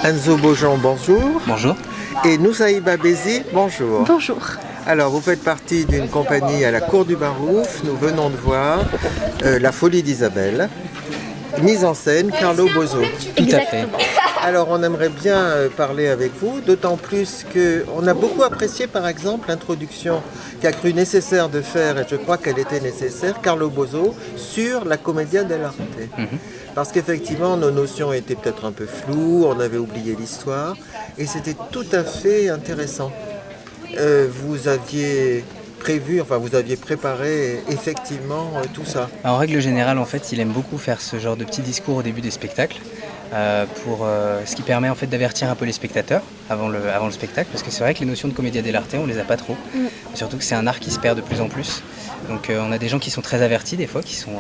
Enzo Beaujean, bonjour. Bonjour. Et Noussaïba Bézi, bonjour. Bonjour. Alors, vous faites partie d'une compagnie à la Cour du Barouf. Nous venons de voir La Folie d'Isabelle, mise en scène Carlo Bozo. Tout à fait. Alors, on aimerait bien parler avec vous, d'autant plus qu'on a beaucoup apprécié, par exemple, l'introduction qu'a cru nécessaire de faire, et je crois qu'elle était nécessaire, Carlo Bozo, sur la Commedia dell'arte. Parce qu'effectivement, nos notions étaient peut-être un peu floues, on avait oublié l'histoire, et c'était tout à fait intéressant. Vous aviez prévu, enfin vous aviez préparé effectivement tout ça. En règle générale, en fait, il aime beaucoup faire ce genre de petits discours au début des spectacles, ce qui permet en fait d'avertir un peu les spectateurs avant le spectacle, parce que c'est vrai que les notions de commedia dell'arte, on les a pas trop. Surtout que c'est un art qui se perd de plus en plus. Donc on a des gens qui sont très avertis des fois, qui sont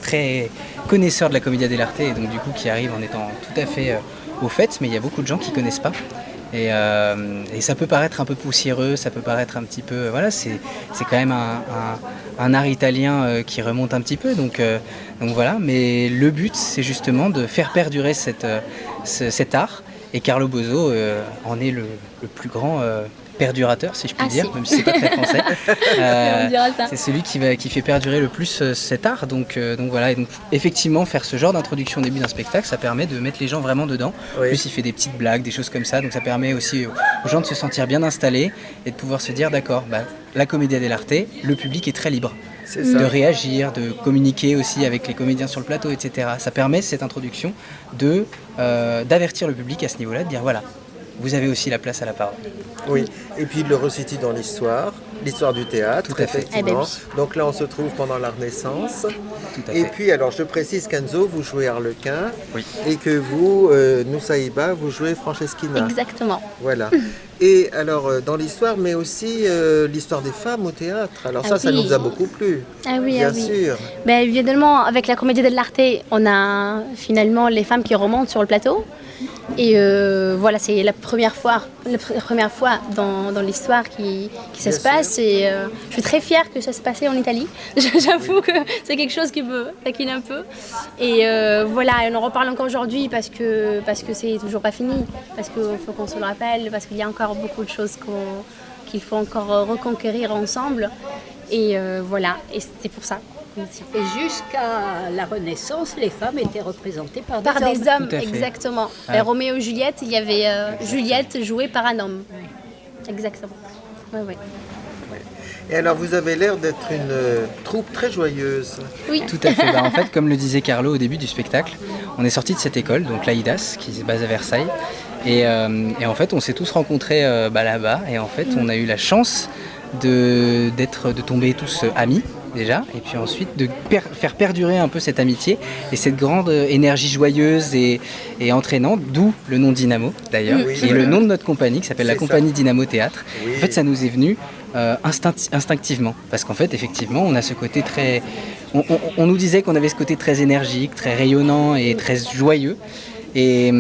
très connaisseurs de la commedia dell'arte et donc du coup qui arrivent en étant tout à fait au fait, mais il y a beaucoup de gens qui connaissent pas. Et ça peut paraître un peu poussiéreux, ça peut paraître un petit peu... Voilà, c'est quand même un art italien qui remonte un petit peu, donc voilà. Mais le but, c'est justement de faire perdurer cet art, et Carlo Bozo en est le plus grand perdurateur, si je puis dire, même si c'est pas très français. C'est celui qui fait perdurer le plus cet art, donc voilà. Et donc effectivement, faire ce genre d'introduction au début d'un spectacle, ça permet de mettre les gens vraiment dedans. En plus, il fait des petites blagues, des choses comme ça, donc ça permet aussi aux gens de se sentir bien installés et de pouvoir se dire, d'accord, la commedia dell'arte, le public est très libre de réagir, de communiquer aussi avec les comédiens sur le plateau, etc. Ça permet, cette introduction, d'avertir le public à ce niveau-là, de dire, voilà, vous avez aussi la place à la parole. Oui, et puis il le resitue dans l'histoire du théâtre, tout à fait. effectivement. Donc là, on se trouve pendant la Renaissance. Tout à et fait. puis, alors, je précise qu'Enzo, vous jouez Harlequin, Oui. et que vous, Noussaïba, vous jouez Franceschina. Exactement. Voilà. Et alors, dans l'histoire, mais aussi l'histoire des femmes au théâtre. Alors ça nous a beaucoup plu. Ah oui, bien sûr. Ben, évidemment, avec la Commedia dell'arte, on a finalement les femmes qui remontent sur le plateau. Et voilà, c'est la première fois dans l'histoire qui ça se passe. Et je suis très fière que ça se passait en Italie. J'avoue que c'est quelque chose qui me taquine un peu. Et voilà, on en reparle encore aujourd'hui parce que c'est toujours pas fini. Parce qu'il faut qu'on se le rappelle, parce qu'il y a encore beaucoup de choses qu'il faut encore reconquérir ensemble. Et voilà, et c'est pour ça. Et jusqu'à la Renaissance, les femmes étaient représentées par des hommes. Tout à fait. Exactement. Ouais. Roméo et Juliette, il y avait Juliette jouée par un homme. Exactement. Oui. Et alors, vous avez l'air d'être une troupe très joyeuse. Oui. Tout à fait. En fait, comme le disait Carlo au début du spectacle, on est sorti de cette école, donc l'AIDAS, qui se base à Versailles. Et en fait, on s'est tous rencontrés là-bas. Et en fait, on a eu la chance de tomber tous amis déjà, et puis ensuite de faire perdurer un peu cette amitié et cette grande énergie joyeuse et entraînante, d'où le nom Dynamo d'ailleurs, qui est le nom de notre compagnie, qui s'appelle la compagnie Dynamo Théâtre. En fait, ça nous est venu instinctivement, parce qu'en fait, effectivement, on a ce côté très... On nous disait qu'on avait ce côté très énergique, très rayonnant et très joyeux, et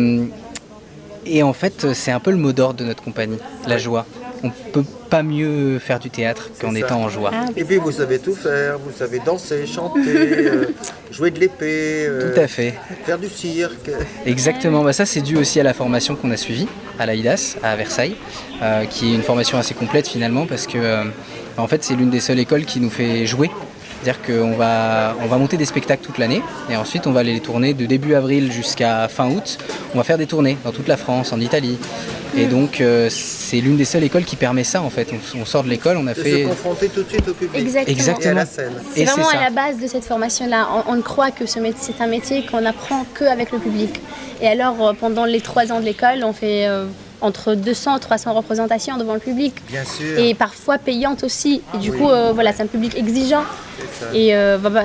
en fait, c'est un peu le mot d'ordre de notre compagnie, la joie. On peut pas mieux faire du théâtre qu'en étant en joie. Et puis vous savez tout faire, vous savez danser, chanter, jouer de l'épée, Tout à fait. faire du cirque. Exactement, ça c'est dû aussi à la formation qu'on a suivie à l'AIDAS, à Versailles, qui est une formation assez complète finalement, parce que en fait c'est l'une des seules écoles qui nous fait jouer. C'est-à-dire qu'on va monter des spectacles toute l'année et ensuite on va les tourner de début avril jusqu'à fin août. On va faire des tournées dans toute la France, en Italie. Et donc c'est l'une des seules écoles qui permet ça en fait. On sort de l'école, on a fait... Se confronter tout de suite au public. Exactement. Et à la scène. C'est vraiment à la base de cette formation-là. On croit que c'est un métier qu'on apprend qu'avec le public. Et alors pendant les 3 ans de l'école, on fait... entre 200 et 300 représentations devant le public. Bien sûr. Et parfois payantes aussi. Et du coup, voilà, c'est un public exigeant. Et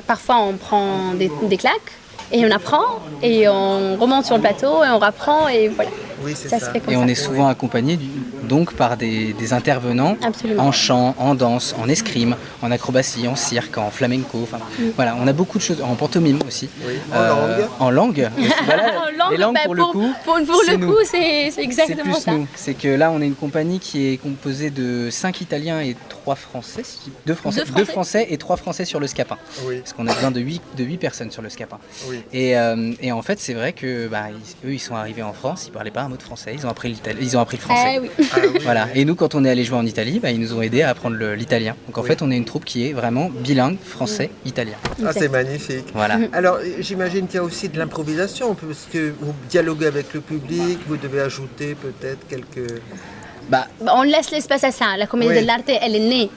parfois, on prend des claques et on apprend. Et on remonte sur le plateau et on rapprend. Et voilà. Oui, c'est ça ça. se fait comme Et ça. on est souvent accompagné donc par des intervenants Absolument. en chant, en danse, en escrime, en acrobatie, en cirque, en flamenco. Enfin, voilà, on a beaucoup de choses, en pantomime aussi. Oui. En langue. En langue. Aussi, voilà, En langue, les langues, bah, pour le coup, pour c'est le nous. coup, c'est C'est exactement plus ça. nous. C'est que là, on est une compagnie qui est composée de 5 Italiens et 3 Français. 2 Français. 2 Français et 3 Français sur le Scapin. Oui. Parce qu'on a besoin de 8 personnes sur le Scapin. Oui. Et en fait, c'est vrai que eux, ils sont arrivés en France, ils parlaient pas un mot de français, ils ont appris le français. Ah oui. Ah oui. Voilà. Et nous, quand on est allé jouer en Italie, ils nous ont aidés à apprendre l'italien. Donc en Oui. fait, on est une troupe qui est vraiment bilingue, français-italien. Ah, c'est magnifique. Voilà. Alors, j'imagine qu'il y a aussi de l'improvisation, parce que vous dialoguez avec le public, vous devez ajouter peut-être quelques... Bah, On laisse l'espace à ça. La comédie Oui. dell'arte, elle est née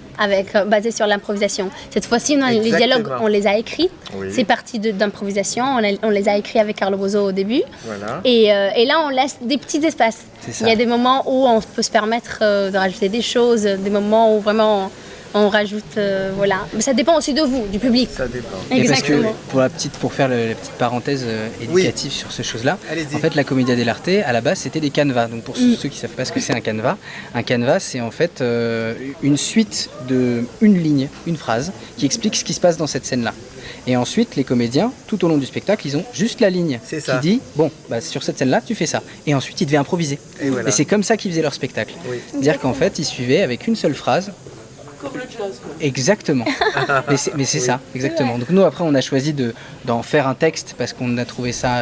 basée sur l'improvisation. Cette fois-ci, les Exactement. dialogues, on les a écrits. Oui. C'est parti d'improvisation. On les a écrits avec Carlo Boso au début. Voilà. Et là, on laisse des petits espaces. C'est ça. Il y a des moments où on peut se permettre de rajouter des choses, des moments où vraiment on rajoute, voilà. Mais ça dépend aussi de vous, du public. Ça dépend. et parce que Exactement. pour faire la petite parenthèse éducative sur ces choses-là, Allez-y. en fait la Commedia dell'arte à la base c'était des canevas. Donc pour ceux qui ne savent pas ce que c'est un canevas c'est en fait une suite de une ligne, une phrase qui explique ce qui se passe dans cette scène-là. Et ensuite les comédiens, tout au long du spectacle, ils ont juste la ligne C'est qui ça. dit bon sur cette scène-là tu fais ça. Et ensuite ils devaient improviser. Et voilà. Et c'est comme ça qu'ils faisaient leur spectacle. Oui. C'est-à-dire qu'en fait ils suivaient avec une seule phrase. Comme le jazz, quoi. Exactement. Mais c'est ça, exactement. Donc nous après on a choisi d'en faire un texte parce qu'on a trouvé ça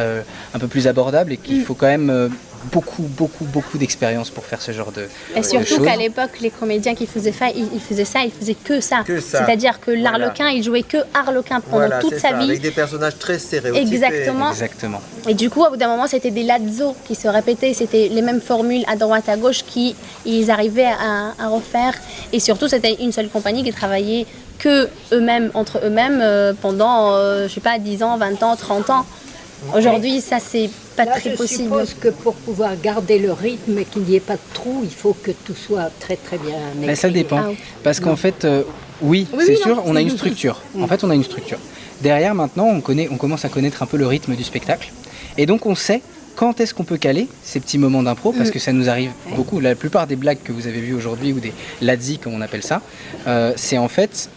un peu plus abordable et qu'il faut quand même beaucoup d'expérience pour faire ce genre de Et de surtout choses. qu'à l'époque, les comédiens qui faisaient ça, ils faisaient que ça. Que ça. C'est-à-dire que Voilà. l'Arlequin, il jouait que Arlequin pendant Voilà, toute c'est sa ça, vie. avec des personnages très stéréotypés. Exactement. Exactement. Et du coup, au bout d'un moment, c'était des lazos qui se répétaient, c'était les mêmes formules à droite, à gauche qui ils arrivaient à refaire. Et surtout, c'était une seule compagnie qui travaillait que eux-mêmes, entre eux-mêmes, pendant, je sais pas, 10 ans, 20 ans, 30 ans. Aujourd'hui, ça, c'est pas Là, très je possible. suppose que pour pouvoir garder le rythme et qu'il n'y ait pas de trou, il faut que tout soit très très bien écrit. Mais ça dépend. Ah oui. Parce qu'en fait, oui, Oui, c'est oui, sûr, non. on a une structure. En fait, on a une structure. Derrière, maintenant, on commence à connaître un peu le rythme du spectacle. Et donc, on sait quand est-ce qu'on peut caler ces petits moments d'impro, parce que ça nous arrive beaucoup. La plupart des blagues que vous avez vues aujourd'hui, ou des lazzi, comme on appelle ça, c'est en fait...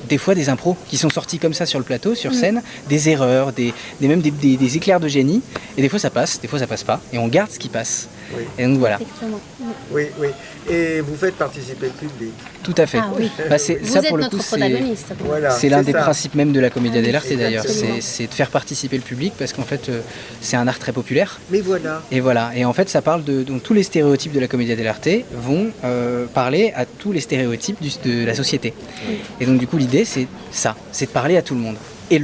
des fois des impros qui sont sortis comme ça sur le plateau, sur scène, des erreurs, même des éclairs de génie, et des fois ça passe pas, et on garde ce qui passe. Oui. Et donc voilà, Exactement. Oui, oui. Et vous faites participer le public. tout à fait. Ah oui. Ça, Vous êtes pour le notre coup, protagoniste. Voilà. c'est l'un des ça. principes même de la Commedia dell'arte d'ailleurs, Exactement. c'est de faire participer le public, parce qu'en fait c'est un art très populaire. Mais voilà. Et voilà, et en fait ça parle donc tous les stéréotypes de la Commedia dell'arte vont parler à tous les stéréotypes de la société. Et donc du coup l'idée c'est ça, c'est de parler à tout le monde. Et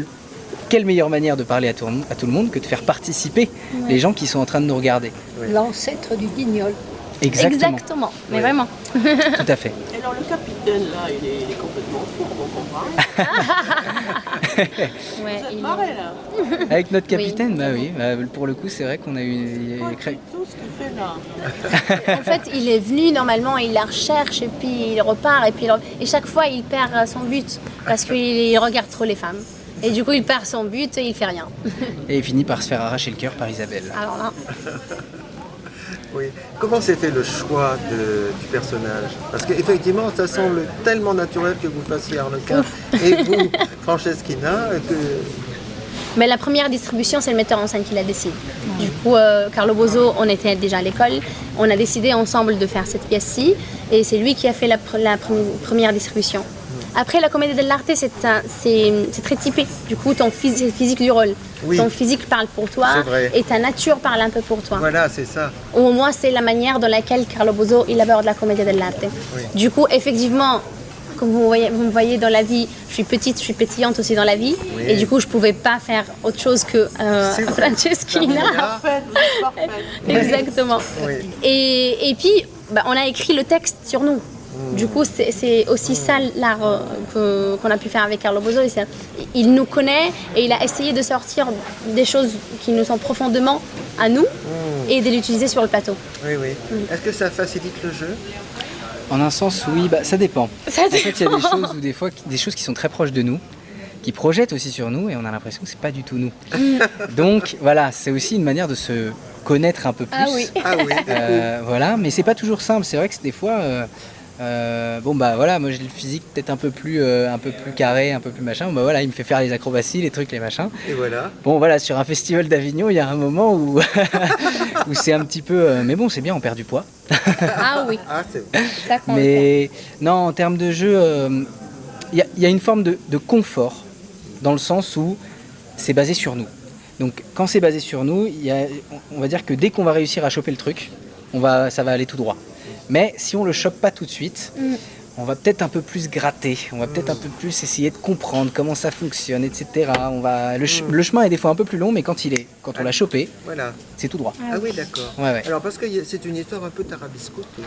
quelle meilleure manière de parler à tout le monde que de faire participer les gens qui sont en train de nous regarder. L'ancêtre du guignol. Exactement, Mais Oui. vraiment. tout à fait. Et alors le capitaine là, il est complètement fou, on comprend. Ouais, Vous êtes il- marré là. Avec notre capitaine, bah oui, pour le coup c'est vrai qu'on a eu... Tout ce qu'il fait là. En fait, il est venu normalement, il la recherche et puis il repart et chaque fois il perd son but parce qu'il regarde trop les femmes. Et du coup, il perd son but et il fait rien. Et il finit par se faire arracher le cœur par Isabelle. Alors là, Oui. Comment s'est fait le choix du personnage? Parce qu'effectivement, ça semble tellement naturel que vous fassiez Arlequin et vous, Franceschina, que... mais la première distribution, c'est le metteur en scène qui la décide. Du coup, Carlo Boso, on était déjà à l'école, on a décidé ensemble de faire cette pièce-ci et c'est lui qui a fait la première distribution. Après, la Commedia dell'arte, c'est très typé. Du coup, ton physique du rôle. Oui. Ton physique parle pour toi C'est vrai. et ta nature parle un peu pour toi. Voilà, c'est ça. Au moins, c'est la manière dans laquelle Carlo Boso il aborde la Commedia dell'arte. Oui. Du coup, effectivement, comme vous me voyez dans la vie, je suis petite, je suis pétillante aussi dans la vie. Oui. Et du coup, je ne pouvais pas faire autre chose que C'est vrai. Franceschina. Parfait, vous êtes parfaite. Exactement. Oui. Et puis, on a écrit le texte sur nous. Du coup, c'est aussi ça l'art qu'on a pu faire avec Carlo Boso. Il nous connaît et il a essayé de sortir des choses qui nous sont profondément à nous et de l'utiliser sur le plateau. Oui, oui. Est-ce que ça facilite le jeu? En un sens, oui, ça dépend. Ça En fait, il y a dépend. des choses des choses qui sont très proches de nous, qui projettent aussi sur nous et on a l'impression que c'est pas du tout nous. Donc voilà, c'est aussi une manière de se connaître un peu plus. Ah oui. Ah oui, Voilà, mais c'est pas toujours simple. C'est vrai que des fois, bon bah voilà, moi j'ai le physique peut-être un peu plus carré, un peu plus machin. Bah voilà, il me fait faire les acrobaties, les trucs, les machins. et voilà. Bon voilà, sur un festival d'Avignon, il y a un moment où où c'est un petit peu, mais bon, c'est bien, on perd du poids. Ah oui, Ah, c'est ça compte. Mais non, en termes de jeu, il y a une forme de confort dans le sens où c'est basé sur nous. Donc quand c'est basé sur nous, on va dire que dès qu'on va réussir à choper le truc, ça va aller tout droit. Mais si on le chope pas tout de suite, on va peut-être un peu plus gratter, on va peut-être un peu plus essayer de comprendre comment ça fonctionne, etc. Le chemin est des fois un peu plus long, mais quand on l'a chopé, voilà. c'est tout droit. Ah oui, d'accord. Ouais. Alors parce que c'est une histoire un peu tarabiscotée.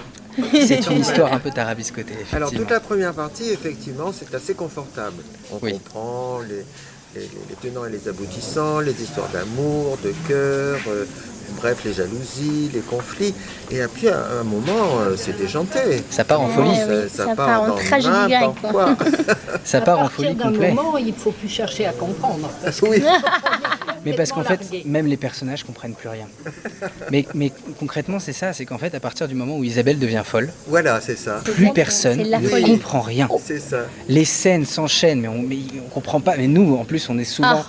C'est une histoire un peu tarabiscotée, effectivement. Alors toute la première partie, effectivement, c'est assez confortable. On Oui. comprend les tenants et les aboutissants, les histoires d'amour, de cœur, bref, les jalousies, les conflits. Et puis à un moment, c'est déjanté. Ça part en folie. Ouais, oui, ça part en dans tragédie n'importe grecque, quoi. Ça part en folie À partir d'un complète. moment, il ne faut plus chercher à comprendre. Oui, Mais parce qu'en fait, largué. même les personnages comprennent plus rien. Mais concrètement, c'est ça, c'est qu'en fait, à partir du moment où Isabelle devient folle, voilà, c'est ça. plus personne c'est la ne folie. comprend rien. C'est ça. Les scènes s'enchaînent, mais on comprend pas. Mais nous, en plus, on est souvent.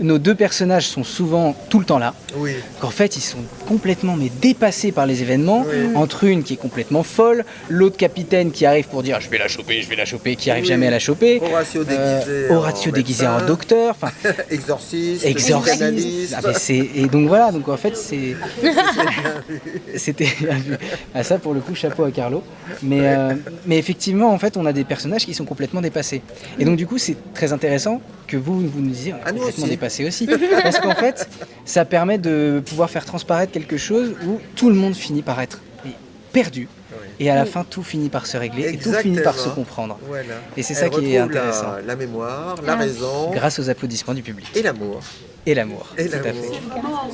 Nos deux personnages sont souvent tout le temps là. Oui. Qu'en fait, ils sont complètement dépassés par les événements. Entre une qui est complètement folle, l'autre capitaine qui arrive pour dire je vais la choper, qui arrive Oui. jamais à la choper. Horatio déguisé Horatio en déguisé en médecin. docteur. Enfin, Exorciste, exorciste. psychanalyste. Ah, et donc voilà, donc en fait c'était bien vu. Ah, ça pour le coup chapeau à Carlo. Mais effectivement en fait on a des personnages qui sont complètement dépassés. Et donc du coup c'est très intéressant que vous nous disiez on est Ah, nous complètement aussi. dépassés aussi. Parce qu'en fait ça permet de pouvoir faire transparaître quelque chose où tout le monde finit par être perdu. Et à la fin tout finit par se régler et tout finit par se Exactement. comprendre. Voilà. Et c'est Elle ça qui est retrouve intéressant. La mémoire, la raison Grâce aux applaudissements du public. et l'amour. Et l'amour. Et Tout à l'amour. fait. Vraiment,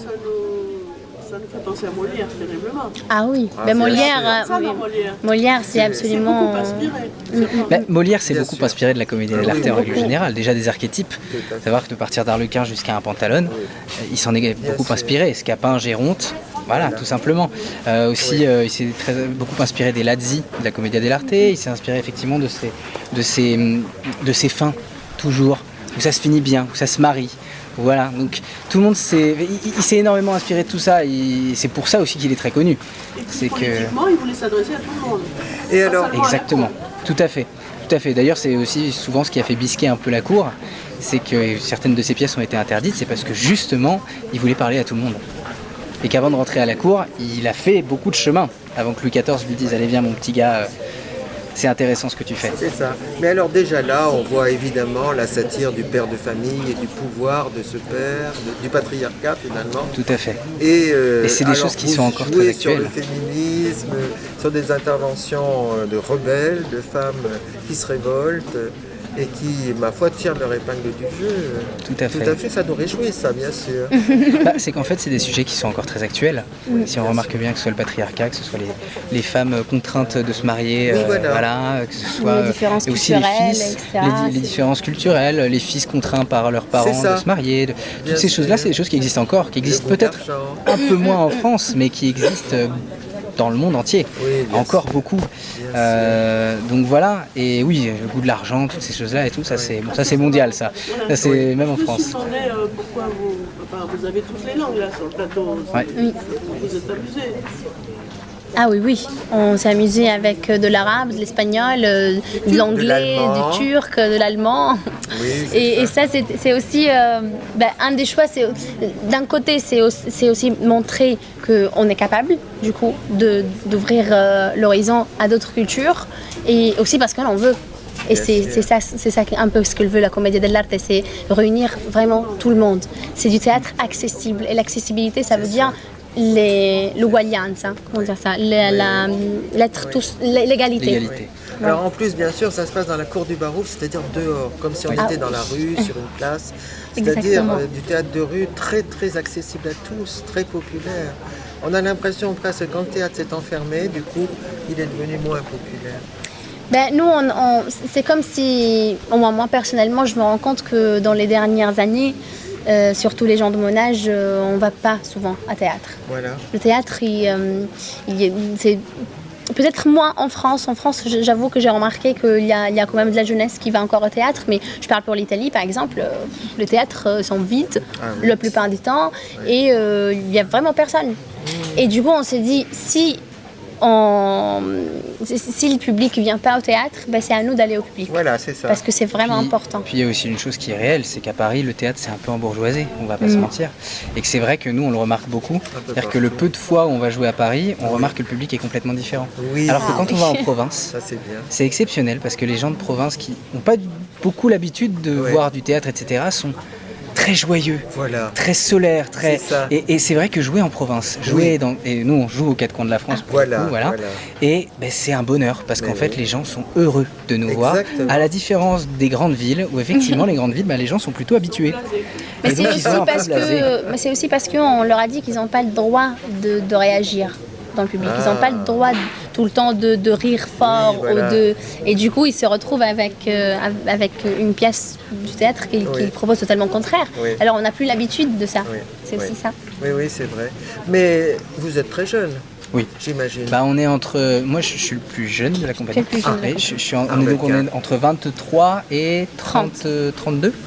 ça nous fait penser à Molière, terriblement. Ah oui, Ah, ben c'est Molière, Ça, non, Molière. Molière c'est C'est absolument... beaucoup inspiré. Bah, Molière s'est Bien beaucoup sûr. inspiré de la comédie Ah oui, dell'arte en règle beaucoup. générale, déjà des archétypes. Tout à fait. Savoir que de partir d'Arlequin jusqu'à un Pantalone, il s'en est Bien beaucoup sûr. inspiré. Scapin, Géronte, voilà, tout simplement. Aussi, il s'est beaucoup inspiré des Lazzi, de la comédie dell'arte. Il s'est inspiré effectivement de ces fins, toujours, où ça se finit bien, où ça se marie. Voilà, donc tout le monde il s'est énormément inspiré de tout ça. C'est pour ça aussi qu'il est très connu. Et C'est puis, que politiquement, il voulait s'adresser à tout le monde. Et Pas alors, seulement à la exactement, cour. tout à fait. Tout à fait. D'ailleurs, c'est aussi souvent ce qui a fait bisquer un peu la cour, c'est que certaines de ses pièces ont été interdites, c'est parce que justement, il voulait parler à tout le monde. Et qu'avant de rentrer à la cour, il a fait beaucoup de chemin avant que Louis XIV lui dise allez viens mon petit gars, c'est intéressant ce que tu fais. c'est ça. Mais alors déjà là, on voit évidemment la satire du père de famille et du pouvoir de ce père, du patriarcat finalement. Tout à fait. Et c'est des alors, choses qui vous sont encore jouez très actuelles. sur le féminisme, sur des interventions de rebelles, de femmes qui se révoltent et qui, ma foi, tirent leur épingle du jeu. Tout à fait. Tout à fait, ça nous réjouit, ça, bien sûr. Bah, c'est qu'en fait, c'est des sujets qui sont encore très actuels. Si on remarque bien que ce soit le patriarcat, que ce soit les femmes contraintes de se marier, Oui, voilà. que ce soit Les différences et aussi les culturelles, fils, etc. les différences culturelles, les fils contraints par leurs parents C'est ça. de se marier. Bien Toutes ces sûr. choses-là, c'est des choses qui existent encore, qui existent goût peut-être d'argent. un peu moins en France, mais qui existent dans le monde entier. Oui, bien Encore sûr. beaucoup. Donc voilà. Et oui, le goût de l'argent, toutes ces choses-là et tout, ça c'est mondial, ça. Ça c'est même en Je me France. suis demandé pourquoi vous avez toutes les langues là sur le plateau. Ouais. Vous êtes amusés. Ah oui, oui, on s'est amusé avec de l'arabe, de l'espagnol, de l'anglais, l'allemand. du turc, de l'allemand. Oui, c'est Et ça, c'est aussi un des choix. D'un côté, c'est aussi montrer qu'on est capable, du coup, d'ouvrir l'horizon à d'autres cultures, et aussi parce qu'on en veut. Et Bien c'est ça un peu ce que veut la Commedia dell'arte, c'est réunir vraiment tout le monde. C'est du théâtre accessible, et l'accessibilité, ça veut dire l'uguaglianza, comment dire ça, l'égalité. L'égalité. Alors en plus, bien sûr, ça se passe dans la cour du Barouf, c'est-à-dire dehors, comme si on était dans la rue, sur une place. C'est-à-dire Exactement. du théâtre de rue très très accessible à tous, très populaire. On a l'impression presque que quand le théâtre s'est enfermé, du coup, il est devenu moins populaire. Ben, nous, c'est comme si, au moins moi personnellement, je me rends compte que dans les dernières années, surtout les gens de mon âge, on ne va pas souvent à théâtre. Voilà. Le théâtre, c'est peut-être moins en France. En France, j'avoue que j'ai remarqué qu'il y a quand même de la jeunesse qui va encore au théâtre, mais je parle pour l'Italie, par exemple, les théâtres sont vides la plupart du temps et il n'y a vraiment personne. Et du coup, on s'est dit, si le public ne vient pas au théâtre, ben c'est à nous d'aller au public. Voilà, c'est ça. Parce que c'est vraiment important. Puis il y a aussi une chose qui est réelle, c'est qu'à Paris, le théâtre c'est un peu embourgeoisé, on va pas se mentir. Et que c'est vrai que nous, on le remarque beaucoup. C'est-à-dire que le peu de fois où on va jouer à Paris, on remarque que le public est complètement différent. Oui. Alors que quand on va en province, Ça, c'est bien. c'est exceptionnel parce que les gens de province qui n'ont pas beaucoup l'habitude de voir du théâtre, etc., sont très joyeux, Voilà. très solaires, très... C'est ça. Et c'est vrai que jouer en province, et nous on joue aux quatre coins de la France pour le coup, voilà. Et ben, c'est un bonheur parce qu'en fait les gens sont heureux de nous voir, à la différence des grandes villes où effectivement les grandes villes, ben, les gens sont plutôt habitués. Mais c'est aussi parce qu'on leur a dit qu'ils n'ont pas le droit de réagir dans le public. Ils n'ont pas le droit tout le temps de rire fort. Et du coup, ils se retrouvent avec une pièce du théâtre qui propose totalement le contraire. Oui. Alors, on n'a plus l'habitude de ça. Oui. C'est aussi ça. Oui, c'est vrai. Mais vous êtes très jeune. Oui. J'imagine. Bah, on est entre... Moi, je suis le plus jeune de la compagnie. Tu es le plus jeune de la compagnie. On est entre 23 et 32,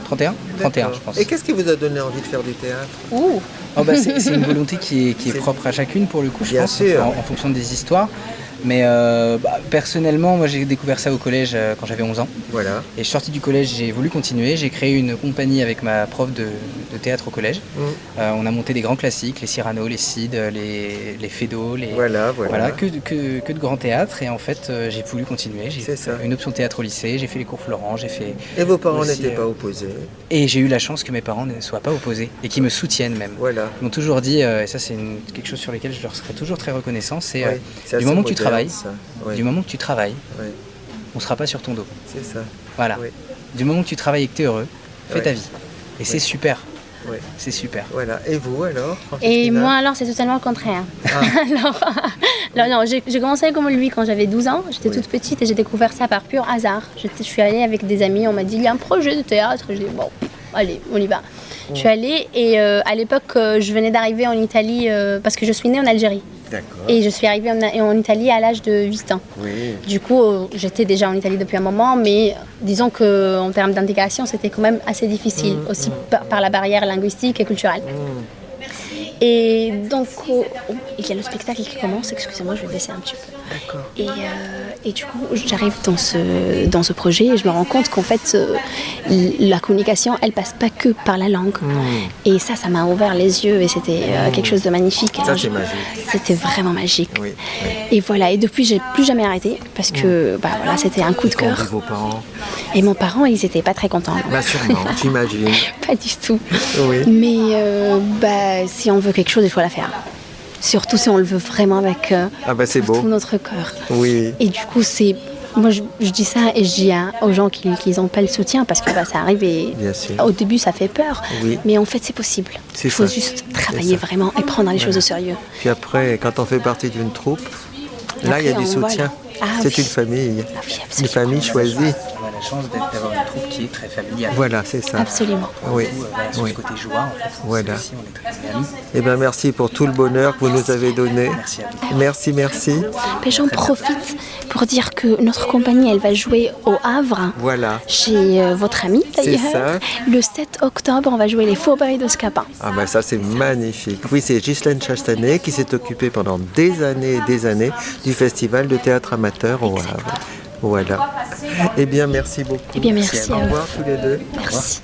31 31, je pense. Et qu'est-ce qui vous a donné envie de faire du théâtre? Ouh. Oh bah, c'est une volonté qui est propre à chacune pour le coup, je Bien pense, sûr. en fonction des histoires. Mais personnellement, moi j'ai découvert ça au collège quand j'avais 11 ans. Voilà. Et je suis sorti du collège, j'ai voulu continuer. J'ai créé une compagnie avec ma prof de théâtre au collège. On a monté des grands classiques, les Cyrano, les Cid, les Feydeau, Voilà. que de grands théâtres. Et en fait, j'ai voulu continuer. J'ai fait une option théâtre au lycée, j'ai fait les cours Florent, j'ai fait... Et vos parents aussi, n'étaient pas opposés? Et j'ai eu la chance que mes parents ne soient pas opposés et qui me soutiennent même. Voilà. Ils m'ont toujours dit, et ça c'est quelque chose sur lequel je leur serai toujours très reconnaissant, c'est c'est du moment que tu travailles, du on ne sera pas sur ton dos. C'est ça. Voilà. Oui. Du moment que tu travailles et que tu es heureux, fais ta vie. Et c'est super. Oui. C'est super. Voilà. Et vous alors, Et moi alors c'est totalement le contraire. Non, j'ai commencé comme lui quand j'avais 12 ans, j'étais toute petite et j'ai découvert ça par pur hasard. Je suis allée avec des amis, on m'a dit il y a un projet de théâtre, j'ai dit bon, allez, on y va. Je suis allée et à l'époque je venais d'arriver en Italie parce que je suis née en Algérie. D'accord. Et je suis arrivée en Italie à l'âge de 8 ans. Oui. Du coup, j'étais déjà en Italie depuis un moment, mais disons qu'en termes d'intégration, c'était quand même assez difficile, aussi par la barrière linguistique et culturelle. Et donc, il y a le spectacle qui commence, excusez-moi, je vais baisser un petit peu. D'accord. Et du coup, j'arrive dans ce projet et je me rends compte qu'en fait, la communication, elle passe pas que par la langue. Et ça m'a ouvert les yeux et c'était quelque chose de magnifique. Ça, c'est magique. C'était vraiment magique. Oui. Et voilà, et depuis, j'ai plus jamais arrêté parce que c'était un coup de cœur. Vos parents? Et mes parents, ils étaient pas très contents. Bah sûrement, j'imagine. Pas du tout. Oui. Mais si on veut quelque chose, il faut la faire. Surtout si on le veut vraiment avec c'est beau. tout notre cœur. Oui. Et du coup, moi je dis ça et je dis aux gens qui n'ont pas le soutien parce que ça arrive et Bien sûr. au début ça fait peur. Oui. Mais en fait c'est possible. Il faut juste travailler vraiment et prendre les choses au sérieux. Puis après, quand on fait partie d'une troupe, là il y a après, du on voit, soutien. là. Ah c'est oui. une famille. Ah oui, Une absolument. famille choisie. On a la chance d'avoir une troupe qui est très familiale. Voilà, c'est ça. Absolument. Oui. Sur le côté joie, en fait. Voilà. Aussi, on est très amis. Eh bien, merci pour tout le bonheur que vous nous avez donné. Merci à vous. Merci. Mais j'en profite pour dire que notre compagnie elle va jouer au Havre. Voilà. Chez votre ami C'est d'ailleurs. ça. Le 7 octobre, on va jouer les Faubourgs de Scapin. Ah ben ça c'est magnifique. Oui, c'est Ghislaine Chastanet qui s'est occupée pendant des années du festival de théâtre amateur au Havre. Voilà. Eh bien, merci beaucoup. Eh bien, merci à Au vous. revoir tous les deux. Merci.